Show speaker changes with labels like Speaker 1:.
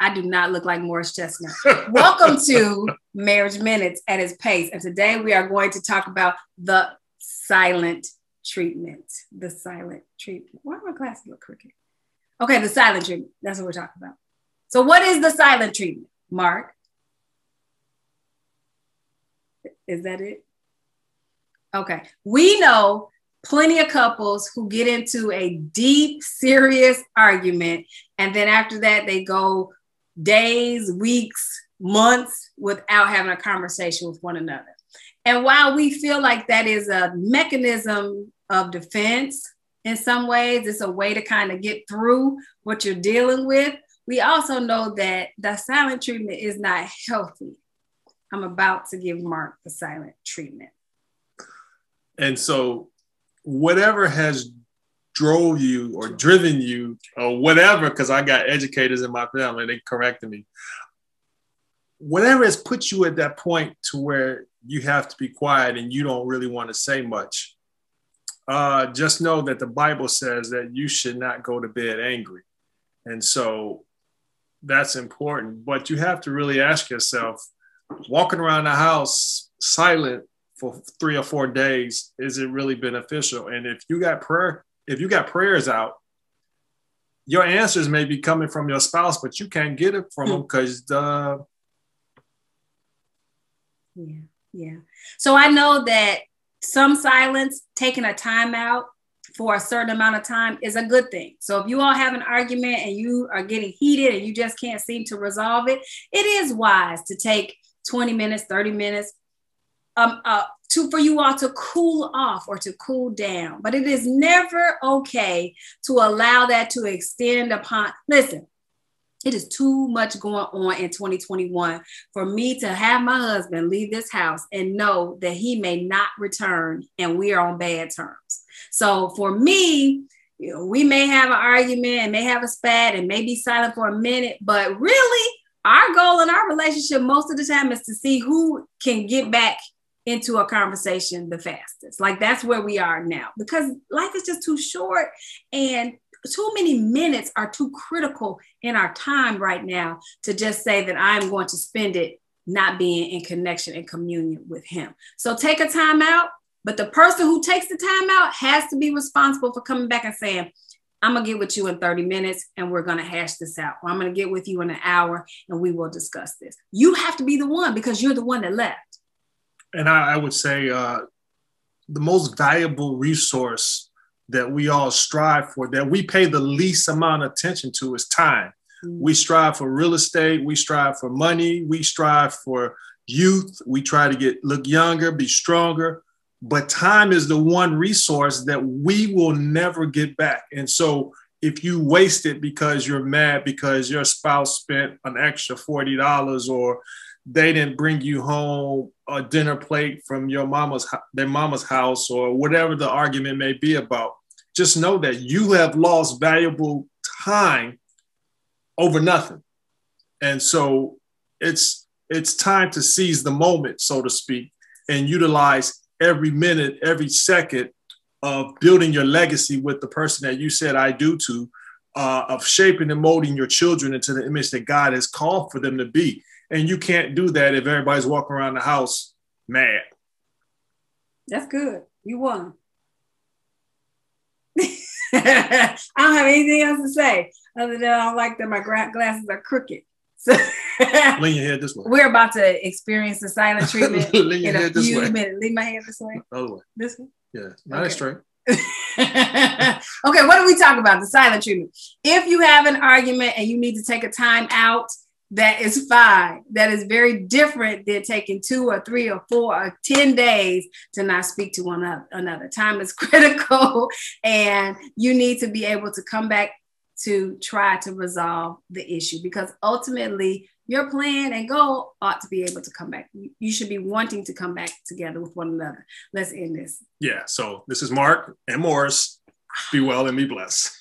Speaker 1: I do not look like Morris Chestnut. Welcome to Marriage Minutes at its pace. And today we are going to talk about the silent treatment. The silent treatment. Why do my glasses look crooked? Okay, the silent treatment. That's what we're talking about. So what is the silent treatment, Mark? Is that it? Okay. We know plenty of couples who get into a deep, serious argument, and then after that, they go days, weeks, months without having a conversation with one another. And while we feel like that is a mechanism of defense, in some ways, it's a way to kind of get through what you're dealing with, we also know that the silent treatment is not healthy. I'm about to give Mark the silent treatment.
Speaker 2: And so whatever has drove you or driven you or whatever, because I got educators in my family, they corrected me. Whatever has put you at that point to where you have to be quiet and you don't really want to say much, just know that the Bible says that you should not go to bed angry. And so that's important. But you have to really ask yourself, walking around the house silent for 3 or 4 days, is it really beneficial? And if you got prayers out, your answers may be coming from your spouse, but you can't get it from them because
Speaker 1: Yeah. So I know that some silence, taking a time out for a certain amount of time, is a good thing. So if you all have an argument and you are getting heated and you just can't seem to resolve it, it is wise to take 20 minutes, 30 minutes for you all to cool off or to cool down. But it is never okay to allow that to extend upon, listen, it is too much going on in 2021 for me to have my husband leave this house and know that he may not return and we are on bad terms. So for me, we may have an argument and may have a spat and may be silent for a minute, but really our goal in our relationship most of the time is to see who can get back into a conversation the fastest. Like that's where we are now, because life is just too short and too many minutes are too critical in our time right now to just say that I'm going to spend it not being in connection and communion with him. So take a time out, but the person who takes the time out has to be responsible for coming back and saying, I'm going to get with you in 30 minutes and we're going to hash this out. Or I'm going to get with you in an hour and we will discuss this. You have to be the one because you're the one that left.
Speaker 2: And I would say the most valuable resource that we all strive for, that we pay the least amount of attention to, is time. We strive for real estate. We strive for money. We strive for youth. We try to look younger, be stronger. But time is the one resource that we will never get back. And so if you waste it because you're mad because your spouse spent an extra $40 or they didn't bring you home a dinner plate from their mama's house, or whatever the argument may be about, just know that you have lost valuable time over nothing. And so it's time to seize the moment, so to speak, and utilize every minute, every second of building your legacy with the person that you said I do to, of shaping and molding your children into the image that God has called for them to be. And you can't do that if everybody's walking around the house mad.
Speaker 1: That's good. You won. I don't have anything else to say other than I don't like that my glasses are crooked. So
Speaker 2: lean your head this way.
Speaker 1: We're about to experience the silent treatment
Speaker 2: lean your head this way.
Speaker 1: minutes. Lean my head this way.
Speaker 2: Other way.
Speaker 1: This way?
Speaker 2: Yeah, not as straight.
Speaker 1: Okay, what do we talk about? The silent treatment. If you have an argument and you need to take a time out, that is fine. That is very different than taking 2 or 3 or 4 or 10 days to not speak to one another. Time is critical, and you need to be able to come back to try to resolve the issue, because ultimately your plan and goal ought to be able to come back. You should be wanting to come back together with one another. Let's end this.
Speaker 2: Yeah. So this is Mark and Morris. Be well and be blessed.